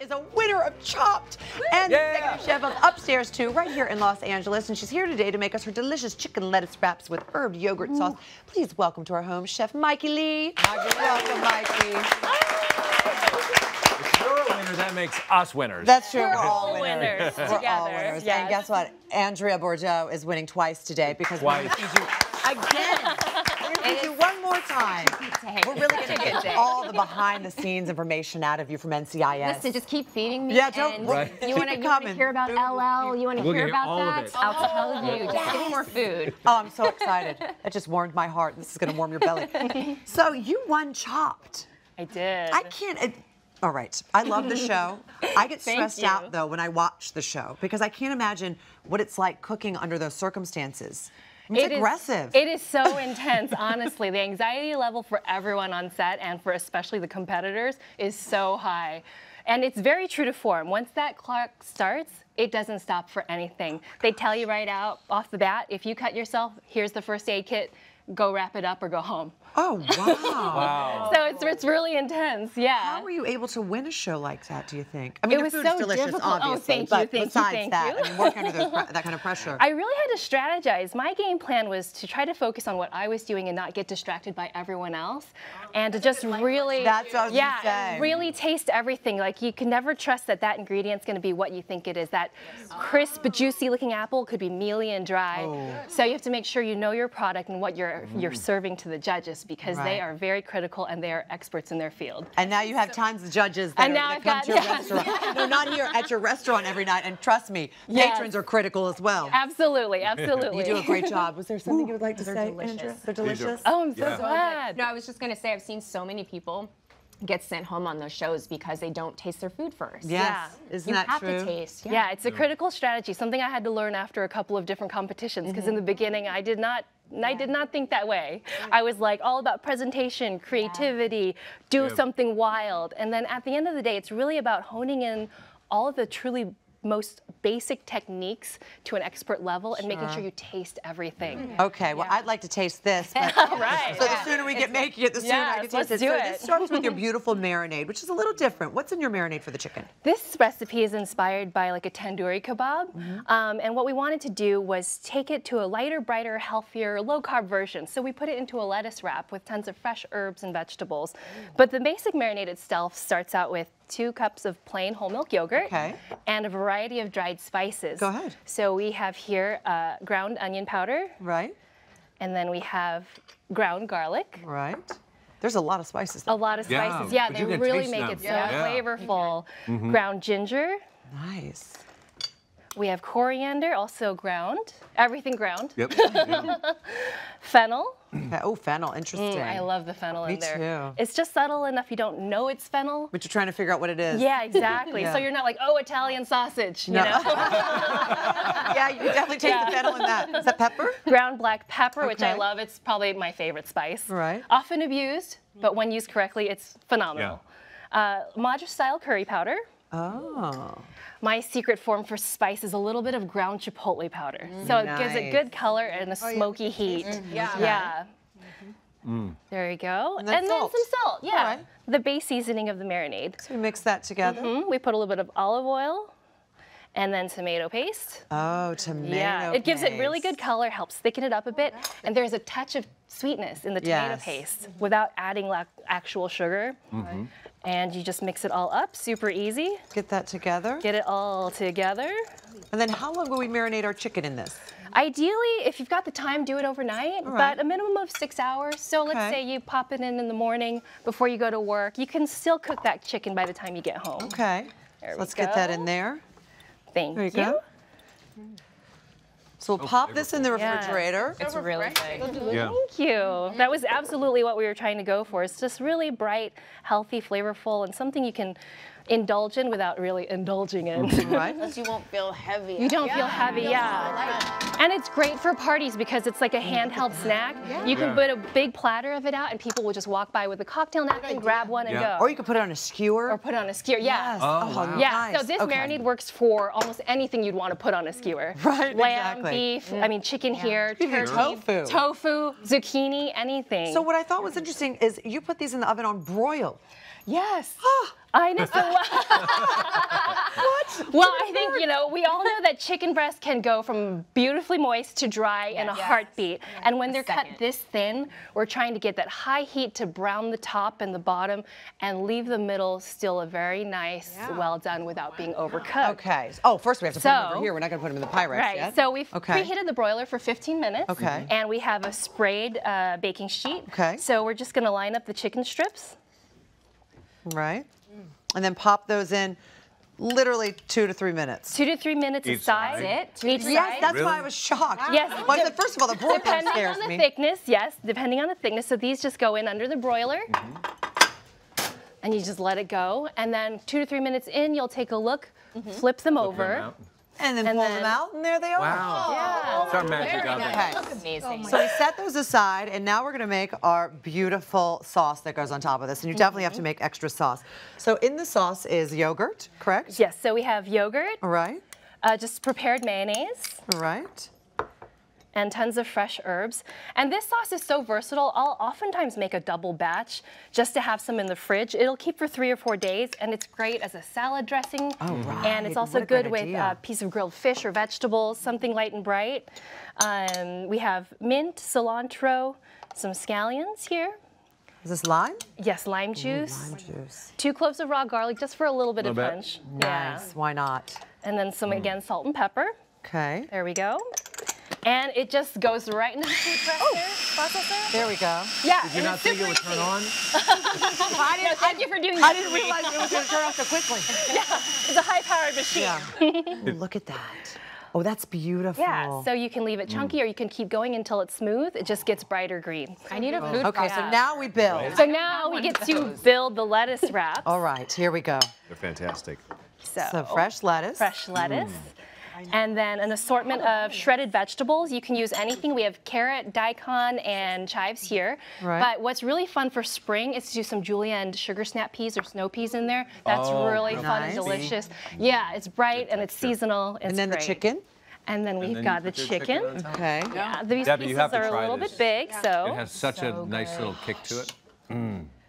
is a winner of Chopped and the executive chef of Upstairs too, right here in Los Angeles. And she's here today to make us her delicious chicken lettuce wraps with herb yogurt sauce. Please welcome to our home, Chef Maiki Lee. Welcome, Maiki. If you're a winner, that makes us winners. That's true. We're all winners We're together. all winners. Yes. And guess what? Andrea Bordeaux is winning twice today because we're going to feed you again. We're going to feed you one more time. We're really going to get all the behind-the-scenes information out of you from NCIS. Listen, just keep feeding me. Yeah, don't. You want to hear about LL? You want to hear about that? I'll tell you. Just give me more food. Oh, I'm so excited. That just warmed my heart. This is going to warm your belly. So you won Chopped. I did. I can't. All right. I love the show. I get stressed out, though, when I watch the show because I can't imagine what it's like cooking under those circumstances. It's aggressive. It is so intense, honestly. The anxiety level for everyone on set and for especially the competitors is so high. And it's very true to form. Once that clock starts, it doesn't stop for anything. They tell you right out off the bat, if you cut yourself, here's the first aid kit, go wrap it up or go home. Oh, wow. Wow. So it's really intense, yeah. How were you able to win a show like that, do you think? I mean, It was the food's so delicious, difficult. Oh, obviously, thank but you, besides that, I mean, working under that kind of pressure. I really had to strategize. My game plan was to try to focus on what I was doing and not get distracted by everyone else, and to just really, That's what I was gonna say. and really taste everything. Like you can never trust that that ingredient's going to be what you think it is. That crisp, juicy-looking apple could be mealy and dry. So you have to make sure you know your product and what you're serving to the judges because they are very critical and they are experts in their field. And now you have tons of judges that come to your restaurant. They're not here at your restaurant every night, and trust me, patrons are critical as well. Absolutely, absolutely. You do a great job. Was there something you would like to say, delicious. Andrea? They're delicious? Oh, I'm so glad. No, I was just going to say I've seen so many people get sent home on those shows because they don't taste their food first. Yes. Isn't You that have true? to taste. Yeah, it's a critical strategy, something I had to learn after a couple of different competitions, because in the beginning I did not think that way. I was like all about presentation, creativity, do something wild. And then at the end of the day, it's really about honing in all of the truly most basic techniques to an expert level and making sure you taste everything. Okay, well, I'd like to taste this. But Right. So the sooner we get making it, the sooner I can taste let's it. do So it. this starts with your beautiful marinade, which is a little different. What's in your marinade for the chicken? This recipe is inspired by like a tandoori kebab. And what we wanted to do was take it to a lighter, brighter, healthier, low-carb version. So we put it into a lettuce wrap with tons of fresh herbs and vegetables. But the basic marinade itself starts out with 2 cups of plain whole milk yogurt and a variety of dried spices. Go ahead. So we have here ground onion powder. Right. And then we have ground garlic. Right. There's a lot of spices. A lot of spices. Yeah, but they you can really taste make them. it so flavorful. Ground ginger. Nice. We have coriander, also ground. Everything ground. Yep. Fennel. Okay. Oh, fennel. Interesting. I love the fennel in there. Me too. It's just subtle enough you don't know it's fennel. But you're trying to figure out what it is. Yeah, exactly. So you're not like, oh, Italian sausage, you know? Yeah, you can definitely taste the fennel in that. Is that pepper? Ground black pepper, which I Okay. love. It's probably my favorite spice. Right. Often abused, but when used correctly, it's phenomenal. Madras-style curry powder. Oh. My secret form for spice is a little bit of ground chipotle powder. So it gives it good color and a smoky heat. Yeah. There you go. And then salt. some salt. Yeah. right. The base seasoning of the marinade. So we mix that together. We put a little bit of olive oil and then tomato paste. Oh, tomato Yeah, it gives it really paste. good color, helps thicken it up a bit, and there's a touch of sweetness in the tomato Yes. paste without adding actual sugar. And you just mix it all up, super easy. Get that together. Get it all together. And then how long will we marinate our chicken in this? Ideally, if you've got the time, do it overnight, but a minimum of 6 hours. So let's say you pop it in the morning before you go to work. You can still cook that chicken by the time you get home. Okay. There we Let's get that go. in there. Thank There you go. So we'll pop this in the refrigerator. It's really good. Yeah. Thank you. That was absolutely what we were trying to go for. It's just really bright, healthy, flavorful, and something you can indulge in without really indulging in. Right. You won't feel heavy. You don't feel heavy, And it's great for parties because it's like a handheld snack. You can put a big platter of it out and people will just walk by with a cocktail napkin, grab one and go. Or you could put it on a skewer. Or put it on a skewer, Yes. Oh, wow. Yeah, Nice. so this Okay. marinade works for almost anything you'd want to put on a skewer. Right, Lamb, exactly. beef, I mean chicken here, turkey, tofu. zucchini, anything. So what I thought was interesting is you put these in the oven on broil. Yes. I know. So well, I think, you know, we all know that chicken breast can go from beautifully moist to dry in a heartbeat. And when they're cut this thin, we're trying to get that high heat to brown the top and the bottom and leave the middle still a very nice, well done without being overcooked. Okay. Oh, first we have to put them over here. We're not going to put them in the Pyrex Right. yet. So we've preheated the broiler for 15 minutes. Okay. And we have a sprayed baking sheet. Okay. So we're just going to line up the chicken strips. Right. And then pop those in literally 2 to 3 minutes. 2 to 3 minutes Each aside. side? Each Yes, side. that's why I was shocked. Yes. Well, I said, first of all, the broiler Depending scares on the me. thickness, yes, depending on the thickness. So these just go in under the broiler. And you just let it go. And then 2 to 3 minutes in, you'll take a look, flip them over. And then pull them out, and there they are. Wow. Yeah. It's our magic oven. Okay. Amazing. So we set those aside, and now we're going to make our beautiful sauce that goes on top of this. And you definitely have to make extra sauce. So in the sauce is yogurt, correct? Yes, so we have yogurt, All right. just prepared mayonnaise, All right. and tons of fresh herbs. And this sauce is so versatile, I'll oftentimes make a double batch just to have some in the fridge. It'll keep for 3 or 4 days, and it's great as a salad dressing. Oh, right. And it's also What a great good with idea. a piece of grilled fish or vegetables, something light and bright. We have mint, cilantro, some scallions here. Is this lime? Yes, lime juice. Lime juice. 2 cloves of raw garlic just for a little bit of Little bit. punch. Nice. Why not? And then some, again, salt and pepper. Okay. There we go. And it just goes right into the food processor. There we go. Yeah. Did you not think it would turn on? Thank you for doing I that. didn't realize it was going to turn off so quickly. It's a high-powered machine. Yeah. Look at that. Oh, that's beautiful. Yeah, so you can leave it chunky or you can keep going until it's smooth. It just gets brighter green. I need a food Okay, so now we build. So now we get to build the lettuce wraps. All right, here we go. They're fantastic. So fresh lettuce. Fresh lettuce. And then an assortment of shredded vegetables. You can use anything. We have carrot, daikon, and chives here. Right. But what's really fun for spring is to do some julienne sugar snap peas or snow peas in there. That's really fun and Nice. delicious. Yeah, it's bright and it's seasonal. It's And then great. the chicken. And then we've then got you the put your chicken chicken. on top. Okay. Yeah, these Debbie, you pieces have to are a try little this. bit big, so It has such a nice little kick to it.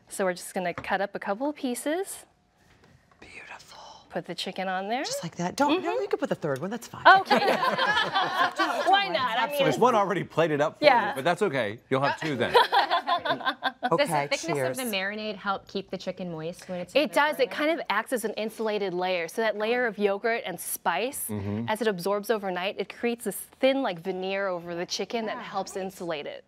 so we're just gonna cut up a couple of pieces. Beautiful. Put the chicken on there. Just like that. Don't, no, you can put the third one. That's fine. Okay. Why not? I mean, There's one already plated up for Yeah. you, but that's okay. You'll have 2 then. Does the Okay, thickness cheers. of the marinade help keep the chicken moist when it's in it the does. It broiler? kind of acts as an insulated layer. So that layer of yogurt and spice, as it absorbs overnight, it creates this thin like veneer over the chicken that helps insulate it.